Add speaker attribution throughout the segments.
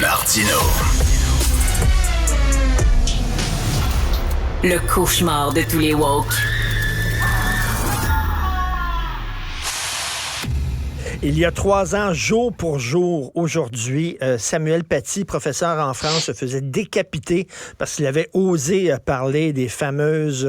Speaker 1: Martino.
Speaker 2: Le cauchemar de tous les woke.
Speaker 3: Il y a 3 ans, jour pour jour, aujourd'hui, Samuel Paty, professeur en France, se faisait décapiter parce qu'il avait osé parler des fameuses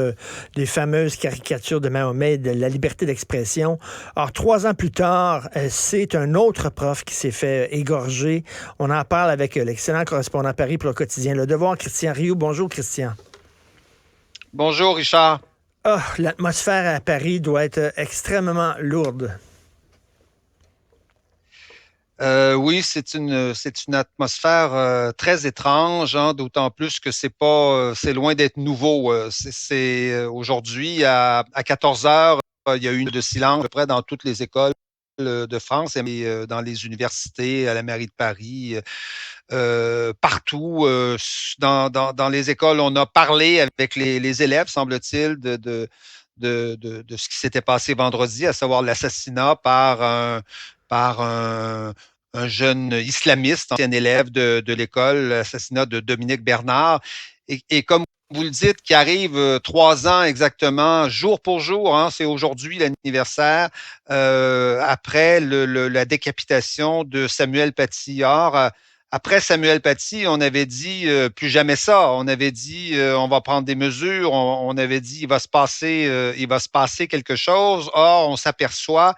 Speaker 3: caricatures de Mahomet, de la liberté d'expression. Alors, 3 ans plus tard, c'est un autre prof qui s'est fait égorger. On en parle avec l'excellent correspondant à Paris pour le quotidien Le Devoir, Christian Rioux. Bonjour, Christian.
Speaker 4: Bonjour, Richard.
Speaker 3: Ah, l'atmosphère à Paris doit être extrêmement lourde.
Speaker 4: Oui, c'est une atmosphère très étrange, hein, d'autant plus que c'est loin d'être nouveau. Aujourd'hui à 14 heures, il y a eu une de silence à peu près dans toutes les écoles de France et dans les universités, à la mairie de Paris, partout dans les écoles, on a parlé avec les élèves, semble-t-il, de ce qui s'était passé vendredi, à savoir l'assassinat par un jeune islamiste, ancien élève de l'école, l'assassinat de Dominique Bernard. Et comme vous le dites, qui arrive 3 ans exactement, jour pour jour, hein, c'est aujourd'hui l'anniversaire, après la décapitation de Samuel Paty. Or, après Samuel Paty, on avait dit plus jamais ça. On avait dit on va prendre des mesures. On avait dit il va se passer quelque chose. Or, on s'aperçoit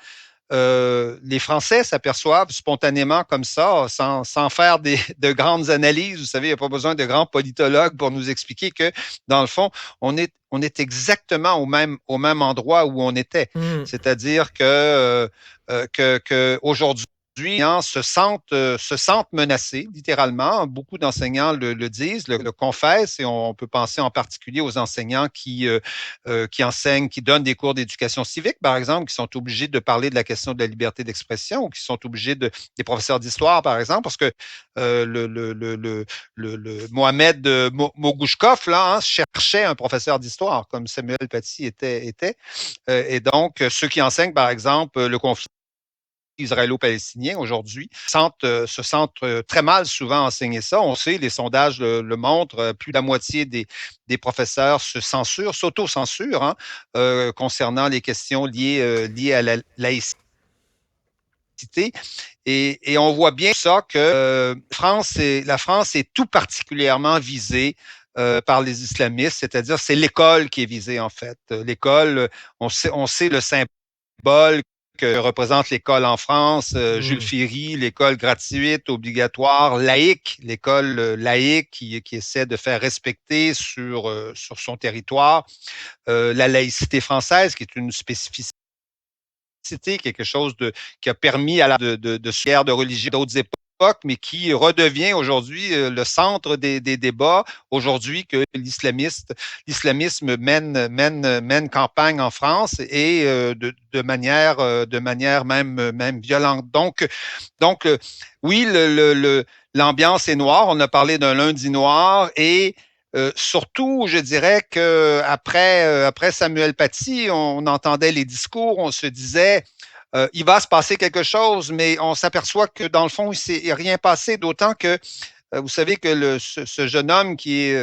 Speaker 4: les Français s'aperçoivent spontanément comme ça, sans faire de grandes analyses. Vous savez, il n'y a pas besoin de grands politologues pour nous expliquer que, dans le fond, on est exactement au même endroit où on était. C'est-à-dire que aujourd'hui, hein, se sentent menacés, littéralement. Beaucoup d'enseignants le disent, le confessent, et on peut penser en particulier aux enseignants qui enseignent, qui donnent des cours d'éducation civique, par exemple, qui sont obligés de parler de la question de la liberté d'expression, ou qui sont obligés des professeurs d'histoire, par exemple, parce que le Mohamed Mogouchkov, là, hein, cherchait un professeur d'histoire, comme Samuel Paty était. Et donc, ceux qui enseignent, par exemple, le conflit israélo-palestinien aujourd'hui se sentent très mal souvent à enseigner ça. On sait, les sondages le montrent, plus de la moitié des professeurs s'auto-censurent, hein, concernant les questions liées à la laïcité. Et on voit bien ça que la France est tout particulièrement visée par les islamistes, c'est-à-dire c'est l'école qui est visée en fait. L'école, on sait le symbole que représente l'école en France, Jules Ferry, l'école gratuite, obligatoire, laïque, l'école laïque qui essaie de faire respecter sur son territoire la laïcité française, qui est une spécificité, quelque chose qui a permis de se faire de religieux d'autres époques, mais qui redevient aujourd'hui le centre des débats aujourd'hui que l'islamisme mène campagne en France et de manière même violente. Donc oui, l'ambiance est noire. On a parlé d'un lundi noir et surtout, je dirais que après Samuel Paty, on entendait les discours, on se disait il va se passer quelque chose, mais on s'aperçoit que dans le fond, il ne s'est rien passé, d'autant que vous savez que ce jeune homme qui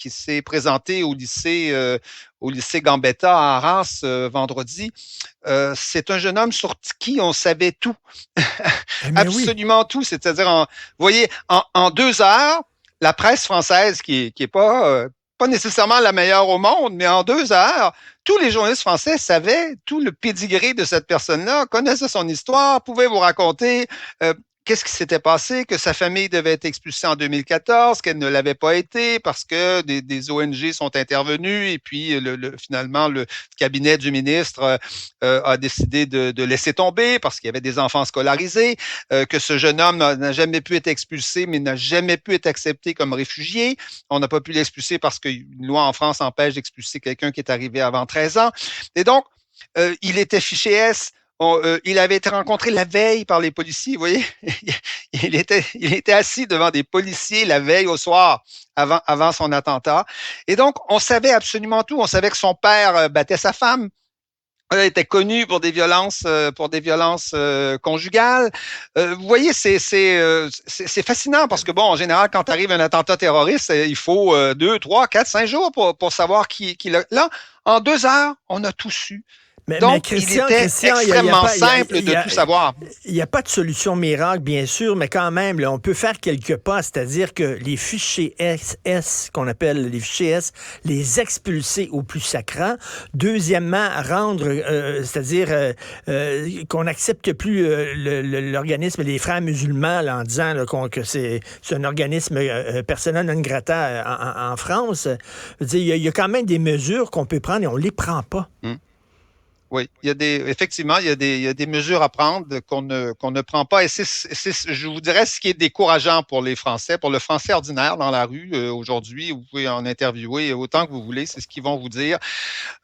Speaker 4: s'est présenté au lycée Gambetta à Arras vendredi, c'est un jeune homme sur qui on savait tout, absolument tout. C'est-à-dire, vous voyez, en 2 heures, la presse française qui est pas nécessairement la meilleure au monde, mais en 2 heures, tous les journalistes français savaient tout le pédigré de cette personne-là, connaissaient son histoire, pouvaient vous raconter qu'est-ce qui s'était passé, que sa famille devait être expulsée en 2014, qu'elle ne l'avait pas été parce que des ONG sont intervenues et puis finalement le cabinet du ministre a décidé de laisser tomber parce qu'il y avait des enfants scolarisés, que ce jeune homme n'a jamais pu être expulsé mais n'a jamais pu être accepté comme réfugié. On n'a pas pu l'expulser parce qu'une loi en France empêche d'expulser quelqu'un qui est arrivé avant 13 ans. Et donc, il était fiché S. Il avait été rencontré la veille par les policiers, vous voyez. Il était assis devant des policiers la veille au soir, avant son attentat. Et donc, on savait absolument tout. On savait que son père battait sa femme. Elle était connue pour des violences conjugales. Vous voyez, c'est fascinant parce que, bon, en général, quand arrive un attentat terroriste, il faut 2, 3, 4, 5 jours pour savoir qui l'a. Là, en 2 heures, on a tout su.
Speaker 3: Mais
Speaker 4: Donc, il était
Speaker 3: Christian,
Speaker 4: extrêmement simple de tout savoir.
Speaker 3: il y a pas de solution miracle, bien sûr, mais quand même, là, on peut faire quelques pas, c'est-à-dire que les fichiers S, qu'on appelle les fichiers S, les expulser au plus sacrant. Deuxièmement, rendre, c'est-à-dire qu'on n'accepte plus l'organisme des frères musulmans là, en disant là, que c'est un organisme persona non grata en France. Je veux dire, il y a quand même des mesures qu'on peut prendre et on les prend pas.
Speaker 4: Oui, effectivement, il y a des mesures à prendre qu'on ne prend pas. Et je vous dirais, ce qui est décourageant pour les Français, pour le Français ordinaire dans la rue aujourd'hui, vous pouvez en interviewer autant que vous voulez, c'est ce qu'ils vont vous dire.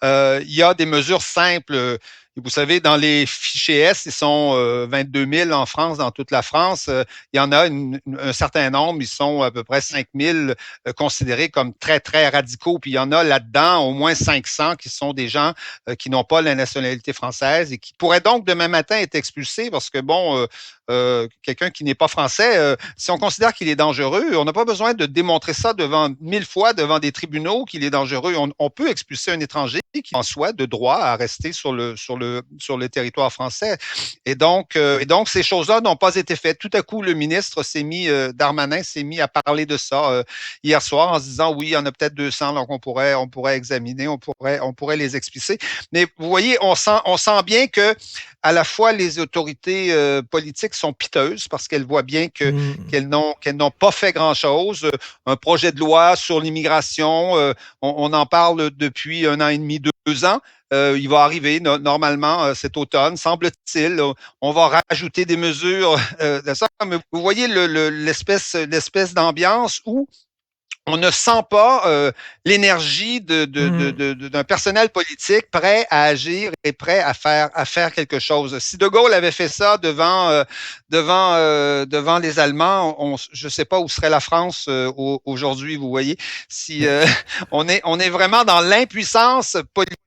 Speaker 4: Il y a des mesures simples. Vous savez, dans les fichiers S, ils sont 22 000 en France, dans toute la France. Il y en a un certain nombre, ils sont à peu près 5 000 considérés comme très, très radicaux. Puis il y en a là-dedans au moins 500 qui sont des gens qui n'ont pas la nationalité française et qui pourraient donc demain matin être expulsés parce que, bon, quelqu'un qui n'est pas français, si on considère qu'il est dangereux, on n'a pas besoin de démontrer ça devant 1000 fois devant des tribunaux qu'il est dangereux. On peut expulser un étranger qui en soit de droit à rester sur le territoire français. Et donc ces choses-là n'ont pas été faites. Tout à coup, le ministre Darmanin s'est mis à parler de ça hier soir en se disant oui, il y en a peut-être 200 donc on pourrait examiner, on pourrait les expulser. Mais vous voyez, on sent bien que à la fois les autorités politiques sont piteuses parce qu'elles voient bien qu'elles n'ont pas fait grand-chose. Un projet de loi sur l'immigration, on en parle depuis 1 an et demi, 2 ans. Il va arriver normalement cet automne, semble-t-il. On va rajouter des mesures de ça. Mais vous voyez l'espèce d'ambiance où on ne sent pas l'énergie d'un personnel politique prêt à agir et prêt à faire quelque chose. Si De Gaulle avait fait ça devant les Allemands, je ne sais pas où serait la France aujourd'hui. Vous voyez, si on est vraiment dans l'impuissance politique,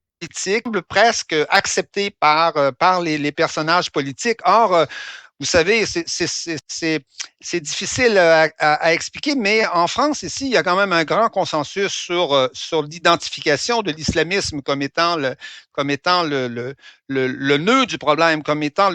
Speaker 4: presque acceptée par les personnages politiques. Or, vous savez, c'est difficile à expliquer, mais en France, ici, il y a quand même un grand consensus sur l'identification de l'islamisme comme étant le nœud du problème, comme étant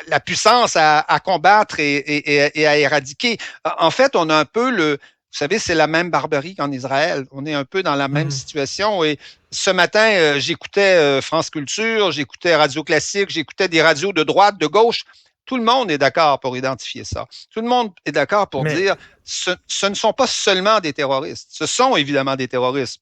Speaker 4: la puissance à combattre et à éradiquer. En fait, on a un peu vous savez, c'est la même barbarie qu'en Israël. On est un peu dans la même situation. Et ce matin, j'écoutais France Culture, j'écoutais Radio Classique, j'écoutais des radios de droite, de gauche. Tout le monde est d'accord pour identifier ça. Tout le monde est d'accord pour dire ce ne sont pas seulement des terroristes. Ce sont évidemment des terroristes.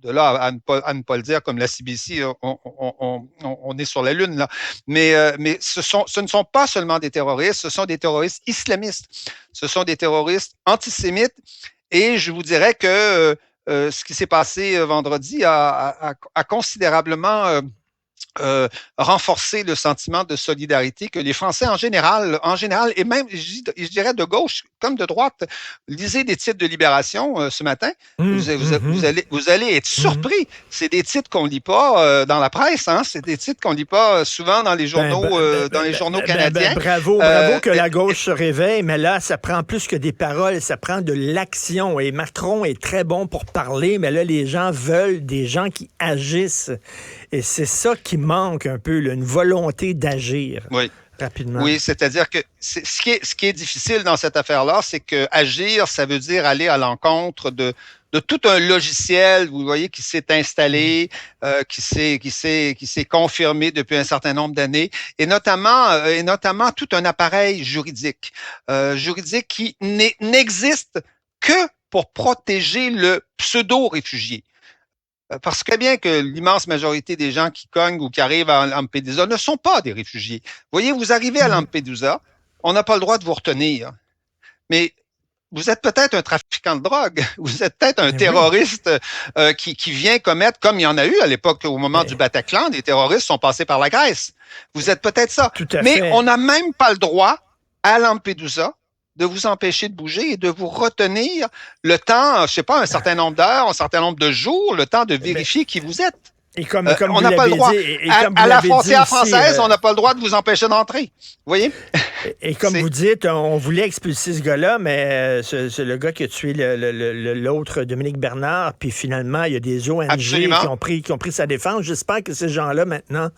Speaker 4: De là à ne pas le dire comme la CBC, on est sur la Lune, là. Mais ce ne sont pas seulement des terroristes, ce sont des terroristes islamistes. Ce sont des terroristes antisémites. Et je vous dirais que ce qui s'est passé vendredi a considérablement renforcer le sentiment de solidarité que les Français en général, et même, je dirais de gauche comme de droite, lisez des titres de Libération ce matin, vous allez être surpris. C'est des titres qu'on lit pas dans la presse, hein? C'est des titres qu'on lit pas souvent dans les journaux canadiens.
Speaker 3: Bravo que la gauche se réveille, mais là, ça prend plus que des paroles, ça prend de l'action. Et Macron est très bon pour parler, mais là, les gens veulent des gens qui agissent. Et c'est ça qui manque un peu, là, une volonté d'agir rapidement.
Speaker 4: Oui, c'est-à-dire que ce qui est difficile dans cette affaire-là, c'est que agir, ça veut dire aller à l'encontre de tout un logiciel, vous voyez, qui s'est installé, qui s'est confirmé depuis un certain nombre d'années, et notamment tout un appareil juridique qui n'existe que pour protéger le pseudo-réfugié. Parce que bien que l'immense majorité des gens qui cognent ou qui arrivent à Lampedusa ne sont pas des réfugiés. Vous voyez, vous arrivez à Lampedusa, on n'a pas le droit de vous retenir. Mais vous êtes peut-être un trafiquant de drogue, vous êtes peut-être un terroriste qui vient commettre, comme il y en a eu à l'époque au moment du Bataclan, des terroristes sont passés par la Grèce. Vous êtes peut-être ça. Mais on n'a même pas le droit à Lampedusa de vous empêcher de bouger et de vous retenir le temps, je sais pas, un certain nombre d'heures, un certain nombre de jours, le temps de vérifier qui vous êtes.
Speaker 3: Et comme
Speaker 4: on
Speaker 3: vous
Speaker 4: n'a pas le
Speaker 3: l'avez
Speaker 4: droit.
Speaker 3: dit,
Speaker 4: À la frontière française, on n'a pas le droit de vous empêcher d'entrer. Vous voyez?
Speaker 3: Et comme vous dites, on voulait expulser ce gars-là, mais c'est le gars qui a tué l'autre, Dominique Bernard, puis finalement, il y a des ONG qui ont pris sa défense. J'espère que ces gens-là, maintenant,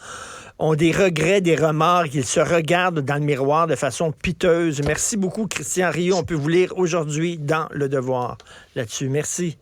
Speaker 3: ont des regrets, des remords, qu'ils se regardent dans le miroir de façon piteuse. Merci beaucoup, Christian Rioux. On peut vous lire aujourd'hui dans Le Devoir là-dessus. Merci.